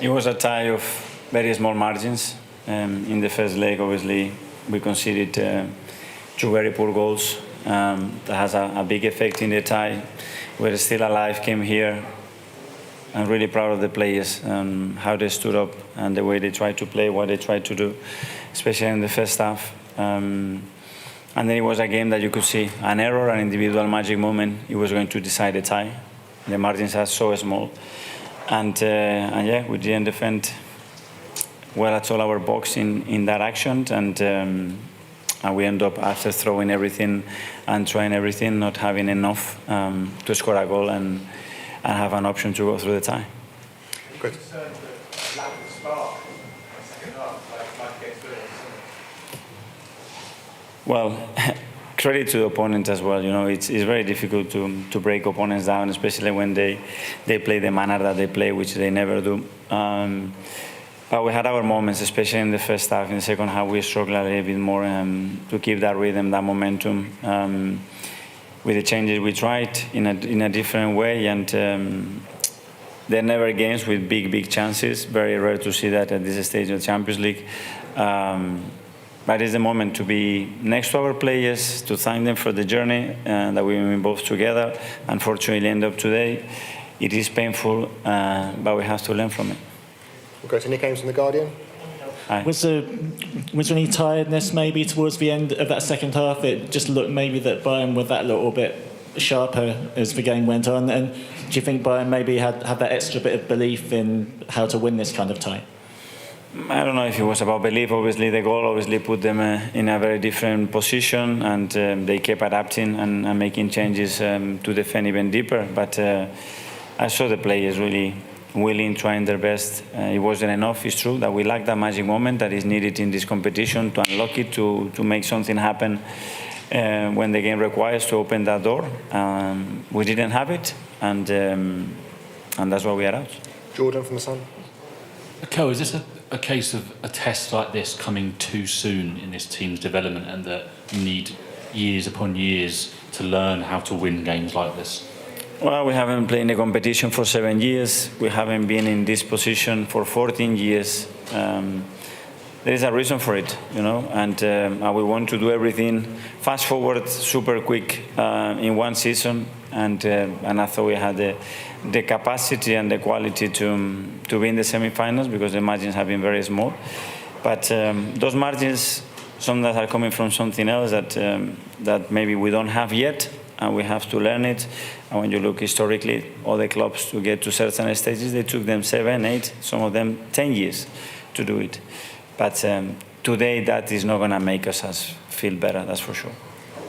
It was a tie of very small margins. In the first leg, obviously, we conceded two very poor goals. That has a big effect in the tie. We're still alive, came here. I'm really proud of the players, how they stood up and the way they tried to play, what they tried to do, especially in the first half. And then it was a game that you could see an error, an individual magic moment. It was going to decide the tie. The margins are so small. And yeah, we didn't defend well at all our box in that action. And we end up, after throwing everything and trying everything, not having enough to score a goal and have an option to go through the tie. Good. Well, credit to the opponent as well. You know, it's very difficult to break opponents down, especially when they play the manner that they play, which they never do. But we had our moments, especially in the first half. In the second half, we struggled a little bit more to keep that rhythm, that momentum. With the changes we tried in a different way, and they're never games with big chances. Very rare to see that at this stage of the Champions League. But it's the moment to be next to our players, to thank them for the journey that we've been both together. Unfortunately, end up today. It is painful, but we have to learn from it. We'll go to Nick Ames from The Guardian. Was there any tiredness maybe towards the end of that second half? It just looked maybe that Bayern were that little bit sharper as the game went on. And do you think Bayern maybe had that extra bit of belief in how to win this kind of tie? I don't know if it was about belief. Obviously, the goal obviously put them in a very different position, and they kept adapting and making changes to defend even deeper. But I saw the players really willing, trying their best. It wasn't enough, it's true, that we lacked that magic moment that is needed in this competition to unlock it, to make something happen when the game requires to open that door. We didn't have it, and that's why we are out. Jordan from The Sun. Mikel, is this a case of a test like this coming too soon in this team's development, and that you need years upon years to learn how to win games like this? Well, we haven't played in a competition for 7 years. We haven't been in this position for 14 years. There is a reason for it, you know, and we want to do everything fast forward, super quick in one season. And I thought we had the capacity and the quality to be in the semi-finals, because the margins have been very small. But those margins, some that are coming from something else that maybe we don't have yet. And we have to learn it. And when you look historically, all the clubs to get to certain stages, they took them 7, 8, some of them 10 years to do it. But today, that is not going to make us feel better, that's for sure.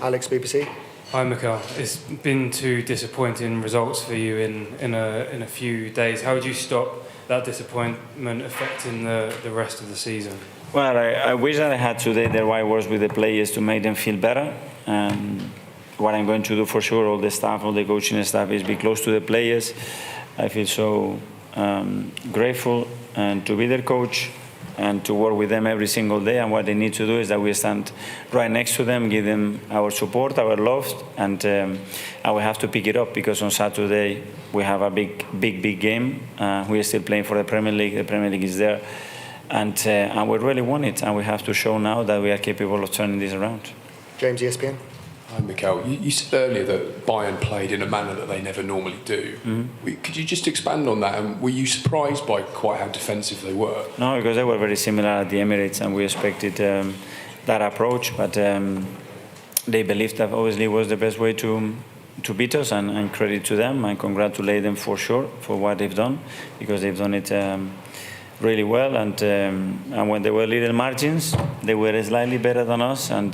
Alex, BBC. Hi, Mikel. It's been two disappointing results for you in a few days. How would you stop that disappointment affecting the rest of the season? Well, I wish that I had today the right words with the players to make them feel better. What I'm going to do for sure, all the staff, all the coaching staff, is be close to the players. I feel so grateful to be their coach and to work with them every single day. And what they need to do is that we stand right next to them, give them our support, our love, and we have to pick it up, because on Saturday we have a big game. We are still playing for the Premier League. The Premier League is there, and we really want it. And we have to show now that we are capable of turning this around. James, ESPN. Hi, Mikel. You said earlier that Bayern played in a manner that they never normally do. Mm-hmm. Could you just expand on that? And were you surprised by quite how defensive they were? No, because they were very similar at the Emirates, and we expected that approach. But they believed that obviously was the best way to beat us, and credit to them, and congratulate them for sure for what they've done, because they've done it really well. And when they were little margins, they were slightly better than us, and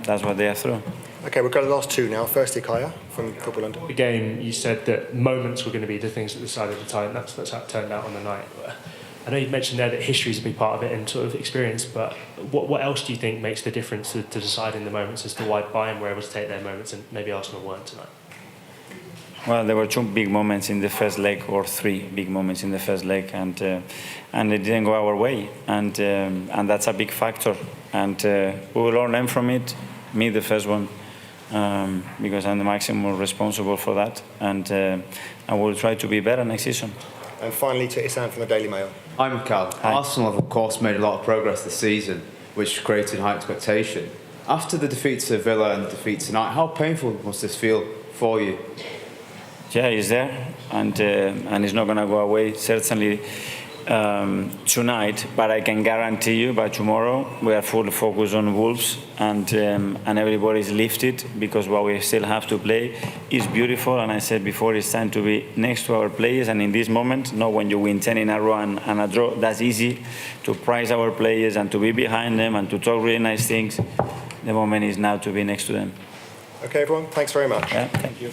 that's what they are through. Okay, we'll go to the last two now. Firstly, Kaya from Football London. The game, you said that moments were going to be the things that decided the time. That's how it turned out on the night. I know you mentioned there that history is a big part of it and sort of experience, but what else do you think makes the difference to deciding the moments as to why Bayern were able to take their moments and maybe Arsenal weren't tonight? Well, there were 2 big moments in the first leg, or 3 big moments in the first leg, and they didn't go our way, and that's a big factor. And we will all learn from it. Me, the first one. Because I'm the maximum responsible for that, and I will try to be better next season. And finally to Isan from the Daily Mail. Hi Mikel. Arsenal have of course made a lot of progress this season, which created high expectation. After the defeat to Villa and the defeat tonight, how painful must this feel for you? Yeah, he's there, and he's not going to go away, certainly tonight, but I can guarantee you by tomorrow we are fully focused on Wolves, and everybody is lifted because what we still have to play is beautiful, and I said before, it's time to be next to our players, and in this moment, not when you win 10 in a row and a draw, that's easy to praise our players and to be behind them and to talk really nice things. The moment is now to be next to them. Okay, everyone, thanks very much. Yeah, thank you.